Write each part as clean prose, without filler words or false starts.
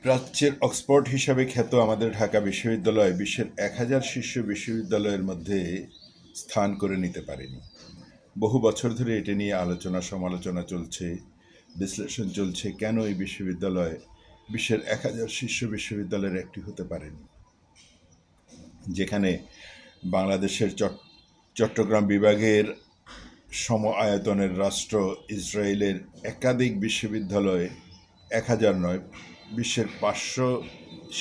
প্রাচ্যের অক্সফোর্ড হিসাবে খ্যাত আমাদের ঢাকা বিশ্ববিদ্যালয় বিশ্বের ১,০০০ শীর্ষ বিশ্ববিদ্যালয়ের মধ্যে স্থান করে নিতে পারেনি। বহু বছর ধরে এটি নিয়ে আলোচনা সমালোচনা চলছে, বিশ্লেষণ চলছে কেন এই বিশ্ববিদ্যালয় বিশ্বের ১,০০০ শীর্ষ বিশ্ববিদ্যালয়ের একটি হতে পারেনি, যেখানে বাংলাদেশের চট্টগ্রাম বিভাগের সম আয়তনের রাষ্ট্র ইসরায়েলের একাধিক বিশ্ববিদ্যালয় ১,০০০ নয়, বিশ্বের ৫০০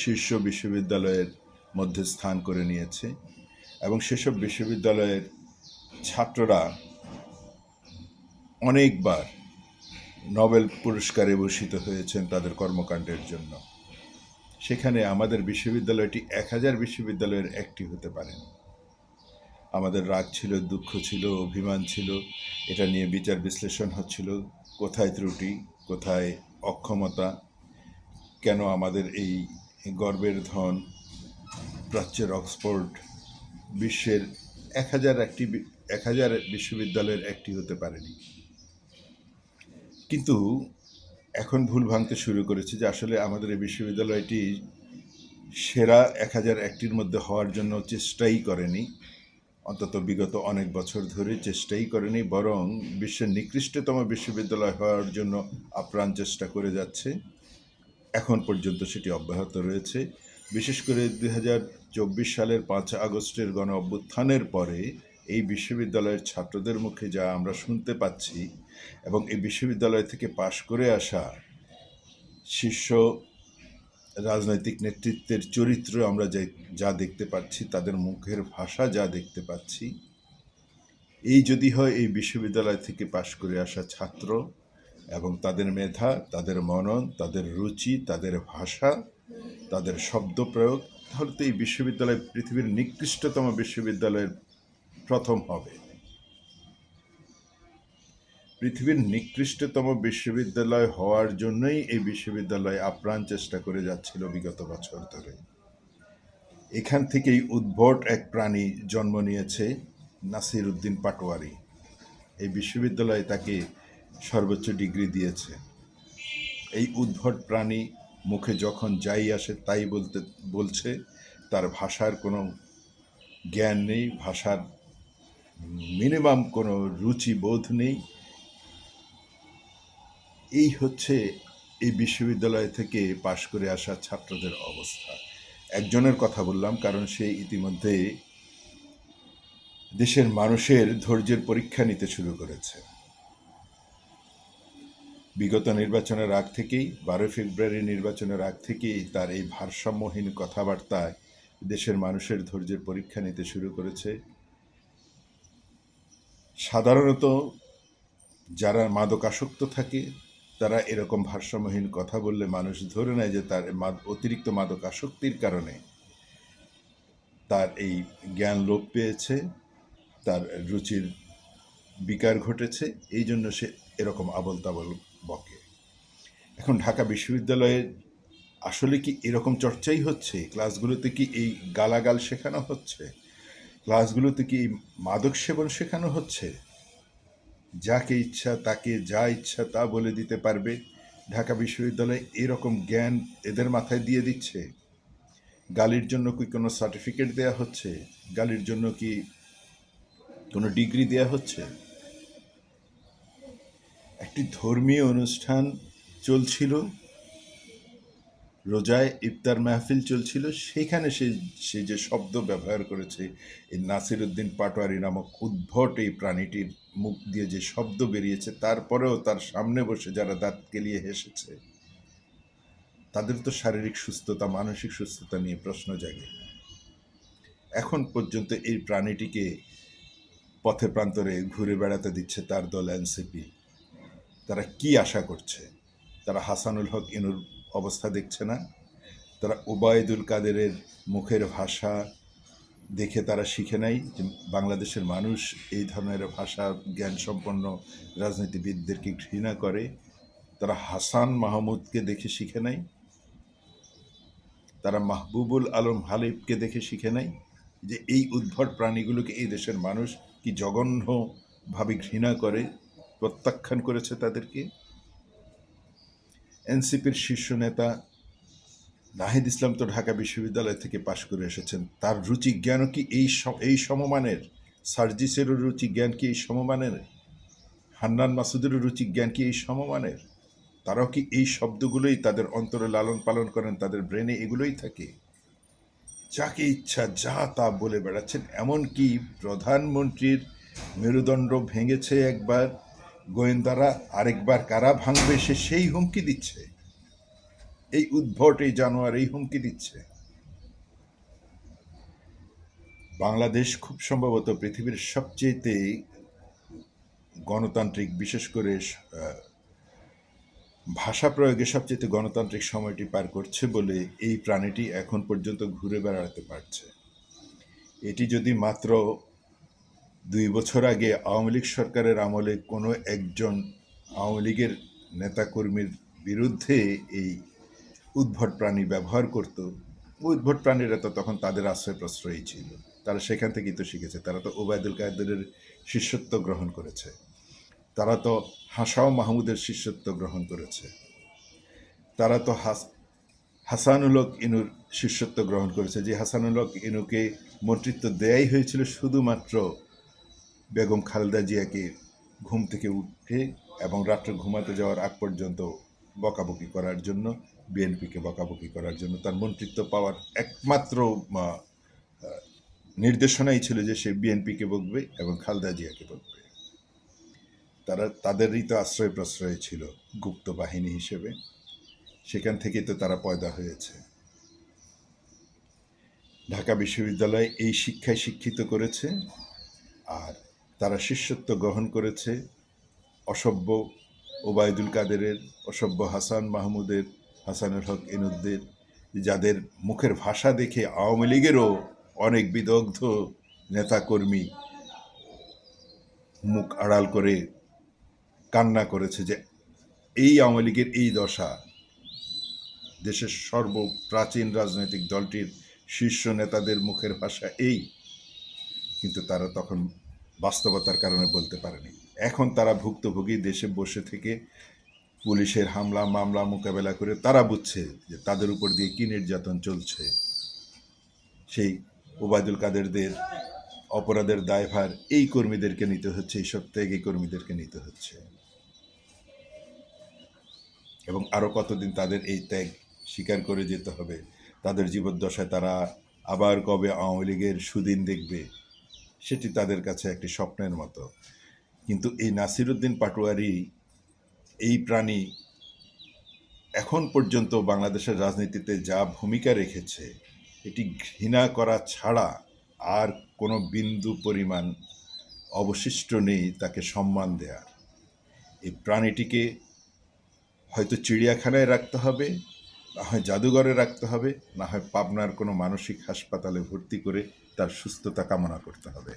শীর্ষ বিশ্ববিদ্যালয়ের মধ্যে স্থান করে নিয়েছে এবং সেসব বিশ্ববিদ্যালয়ের ছাত্ররা অনেকবার নোবেল পুরস্কারে ভূষিত হয়েছেন তাদের কর্মকাণ্ডের জন্য। সেখানে আমাদের বিশ্ববিদ্যালয়টি ১,০০০ বিশ্ববিদ্যালয়ের একটি হতে পারেনি। আমাদের রাগ ছিল, দুঃখ ছিল, অভিমান ছিল, এটা নিয়ে বিচার বিশ্লেষণ হচ্ছিল, কোথায় ত্রুটি, কোথায় অক্ষমতা, কেন আমাদের এই গর্বের ধন প্রাচ্যের অক্সফোর্ড বিশ্বের ১,০০০ বিশ্ববিদ্যালয়ের একটি হতে পারেনি। কিন্তু এখন ভুল ভাঙতে শুরু করেছে যে আসলে আমাদের এই বিশ্ববিদ্যালয়টি সেরা ১,০০০ মধ্যে হওয়ার জন্য চেষ্টাই করেনি, অন্তত বিগত অনেক বছর ধরে চেষ্টাই করেনি, বরং বিশ্বের নিকৃষ্টতম বিশ্ববিদ্যালয় হওয়ার জন্য আপ্রাণ চেষ্টা করে যাচ্ছে। এখন পর্যন্ত সেটি অব্যাহত রয়েছে। বিশেষ করে ২০২৪ সালের ৫ আগস্টের গণ অভ্যুত্থানের পরে এই বিশ্ববিদ্যালয়ের ছাত্রদের মুখে যা আমরা শুনতে পাচ্ছি এবং এই বিশ্ববিদ্যালয় থেকে পাশ করে আসা শীর্ষ রাজনৈতিক নেতৃত্বের চরিত্র আমরা যা দেখতে পাচ্ছি, তাদের মুখের ভাষা যা দেখতে পাচ্ছি, এই যদি হয় এই বিশ্ববিদ্যালয় থেকে পাশ করে আসা ছাত্র এবং তাদের মেধা, তাদের মনন, তাদের রুচি, তাদের ভাষা, তাদের শব্দ প্রয়োগ, তাহলে তো এই বিশ্ববিদ্যালয় পৃথিবীর নিকৃষ্টতম বিশ্ববিদ্যালয়ের প্রথম হবে। পৃথিবীর নিকৃষ্টতম বিশ্ববিদ্যালয় হওয়ার জন্যই এই বিশ্ববিদ্যালয় আপ্রাণ চেষ্টা করে যাচ্ছিল বিগত বছর ধরে। এখান থেকেই উদ্ভট এক প্রাণী জন্ম নিয়েছে, নাসির উদ্দিন পাটোয়ারি। এই বিশ্ববিদ্যালয় তাকে সর্বোচ্চ ডিগ্রি দিয়েছে। এই উদ্ভট প্রাণী মুখে যখন যাই আসে তাই বলছে, তার ভাষার কোনো জ্ঞান নেই, ভাষার মিনিমাম কোনো রুচিবোধ নেই। এই হচ্ছে এই বিশ্ববিদ্যালয় থেকে পাশ করে আসা ছাত্রদের অবস্থা। একজনের কথা বললাম কারণ সে ইতিমধ্যে দেশের মানুষের ধৈর্যের পরীক্ষা নিতে শুরু করেছে। বিগত নির্বাচনের আগ থেকেই, ১২ ফেব্রুয়ারি নির্বাচনের আগ থেকেই তার এই ভারসাম্যহীন কথাবার্তায় দেশের মানুষের ধৈর্যের পরীক্ষা নিতে শুরু করেছে। সাধারণত যারা মাদকাসক্ত থাকে তারা এরকম ভারসাম্যহীন কথা বললে মানুষ ধরে নেয় যে তার অতিরিক্ত মাদকাসক্তির কারণে তার এই জ্ঞান লোপ পেয়েছে, তার রুচির বিকার ঘটেছে, এই জন্য সে এরকম আবল তাবল বকে। এখন ঢাকা বিশ্ববিদ্যালয়ে আসলে কি এরকম চর্চাই হচ্ছে? ক্লাসগুলোতে কি এই গালাগাল শেখানো হচ্ছে? ক্লাসগুলোতে কি মাদক সেবন শেখানো হচ্ছে? যাকে ইচ্ছা তাকে যা ইচ্ছা তা বলে দিতে পারবে, ঢাকা বিশ্ববিদ্যালয়ে এরকম জ্ঞান এদের মাথায় দিয়ে দিচ্ছে? গালির জন্য কি কোনো সার্টিফিকেট দেয়া হচ্ছে? গালির জন্য কি কোনো ডিগ্রি দেয়া হচ্ছে? একটি ধর্মীয় অনুষ্ঠান চলছিল, রোজায় ইফতার মাহফিল চলছিল, সেখানে সে যে শব্দ ব্যবহার করেছে, এই নাসির উদ্দিন পাটোয়ারি নামক উদ্ভট এই প্রাণীটির মুখ দিয়ে যে শব্দ বেরিয়েছে, তারপরেও তার সামনে বসে যারা দাঁত কেলিয়ে হেসেছে, তাদের তো শারীরিক সুস্থতা, মানসিক সুস্থতা নিয়ে প্রশ্ন জাগে। এখন পর্যন্ত এই প্রাণীটিকে পথে প্রান্তরে ঘুরে বেড়াতে দিচ্ছে তার দল এনসিপি। তারা কি আশা করছে? তারা হাসানুল হক ইনুর অবস্থা দেখছে না? তারা ওবায়দুল কাদেরের মুখের ভাষা দেখে তারা শিখে নাই যে বাংলাদেশের মানুষ এই ধরনের ভাষা জ্ঞান সম্পন্ন রাজনীতিবিদদেরকে ঘৃণা করে? তারা হাসান মাহমুদকে দেখে শিখে নাই? তারা মাহবুবুল আলম হালিফকে দেখে শিখে নাই যে এই উদ্ভট প্রাণীগুলোকে এই দেশের মানুষ কি জঘন্যভাবে ঘৃণা করে, প্রত্যাখ্যান করেছে তাদেরকে? এনসিপির শীর্ষ নেতা নাহিদ ইসলাম তো ঢাকা বিশ্ববিদ্যালয় থেকে পাশ করে এসেছেন, তার রুচি জ্ঞানও কি এই সমমানের? সার্জিসেরও রুচি জ্ঞান কি এই সমমানের? হান্নান মাসুদেরও রুচি জ্ঞান কি এই সমমানের? তারাও কি এই শব্দগুলোই তাদের অন্তরে লালন পালন করেন, তাদের ব্রেনে এগুলোই থাকে? যাকে ইচ্ছা যা তা বলে বেড়াচ্ছেন, এমনকি প্রধানমন্ত্রীর মেরুদণ্ড ভেঙেছে একবার, গোয়েন্দারা আরেকবার কারা ভাঙবে সেই হুমকি দিচ্ছে। এই উদ্ভট এই জানোয়ার এই হুমকি দিচ্ছে। বাংলাদেশ খুব সম্ভবত পৃথিবীর সবচেয়েতে গণতান্ত্রিক, বিশেষ করে ভাষা প্রয়োগে সবচেয়ে গণতান্ত্রিক সময়টি পার করছে বলে এই প্রাণীটি এখন পর্যন্ত ঘুরে বেড়াতে পারছে। এটি যদি মাত্র 2 বছর আগে আওয়ামী লীগ সরকারের আমলে কোনো একজন আওয়ামী লীগের নেতাকর্মীর বিরুদ্ধে এই উদ্ভট প্রাণী ব্যবহার করত, উদ্ভট প্রাণীরা তো তখন তাদের আশ্রয় প্রশ্রয়ই ছিল। তারা সেখান থেকেই তো শিখেছে। তারা তো ওবায়দুল কাদেরের শিষ্যত্ব গ্রহণ করেছে, তারা তো হাসাও মাহমুদের শিষ্যত্ব গ্রহণ করেছে, তারা তো হাসানুল হক ইনুর শিষ্যত্ব গ্রহণ করেছে, যে হাসানুল হক ইনুকে মন্ত্রিত্ব দেয়াই হয়েছিল শুধুমাত্র বেগম খালেদা জিয়াকে ঘুম থেকে উঠে এবং রাত্রে ঘুমাতে যাওয়ার আগ পর্যন্ত বকাবকি করার জন্য, বিএনপিকে বকাবকি করার জন্য। তার মন্ত্রিত্ব পাওয়ার একমাত্র নির্দেশনাই ছিল যে সে বিএনপিকে বকবে এবং খালেদা জিয়াকে বকবে। তাদেরই তো আশ্রয় প্রশ্রয় ছিল গুপ্ত বাহিনী হিসেবে, সেখান থেকেই তো তারা পয়দা হয়েছে। ঢাকা বিশ্ববিদ্যালয় এই শিক্ষায় শিক্ষিত করেছে, আর তারা শিষ্যত্ব গ্রহণ করেছে অসভ্য ওবায়দুল কাদেরের, অসভ্য হাসান মাহমুদের, হাসানুল হক ইনুদ্দের, যাদের মুখের ভাষা দেখে আওয়ামী লীগেরও অনেক বিদগ্ধ নেতাকর্মী মুখ আড়াল করে কান্না করেছে যে এই আওয়ামী লীগের এই দশা, দেশের সর্বপ্রাচীন রাজনৈতিক দলটির শীর্ষ নেতাদের মুখের ভাষা এই। কিন্তু তারা তখন বাস্তবতার কারণে বলতে পারেনি। এখন তারা ভুক্তভোগী, দেশে বসে থেকে পুলিশের হামলা মামলা মোকাবেলা করে তারা বুঝছে যে তাদের উপর দিয়ে কী নির্যাতন চলছে। সেই ওবায়দুল কাদেরদের অপরাধের দায়ভার এই কর্মীদেরকে নিতে হচ্ছে, এইসব ত্যাগী কর্মীদেরকে নিতে হচ্ছে। এবং আরও কতদিন তাদের এই ত্যাগ স্বীকার করে যেতে হবে? তাদের জীবদ্দশায় তারা আবার কবে আওয়ামী লীগের সুদিন দেখবে, সেটি তাদের কাছে একটি স্বপ্নের মতো। কিন্তু এই নাসিরউদ্দিন পাটোয়ারি এই প্রাণী এখন পর্যন্ত বাংলাদেশের রাজনীতিতে যা ভূমিকা রেখেছে, এটি ঘৃণা করা ছাড়া আর কোনো বিন্দু পরিমাণ অবশিষ্ট নেই তাকে সম্মান দেওয়ার। এই প্রাণীটিকে হয়তো চিড়িয়াখানায় রাখতে হবে, না হয় জাদুঘরে রাখতে হবে, না হয় পাবনার কোনো মানসিক হাসপাতালে ভর্তি করে তার সুস্থতা কামনা করতে হবে।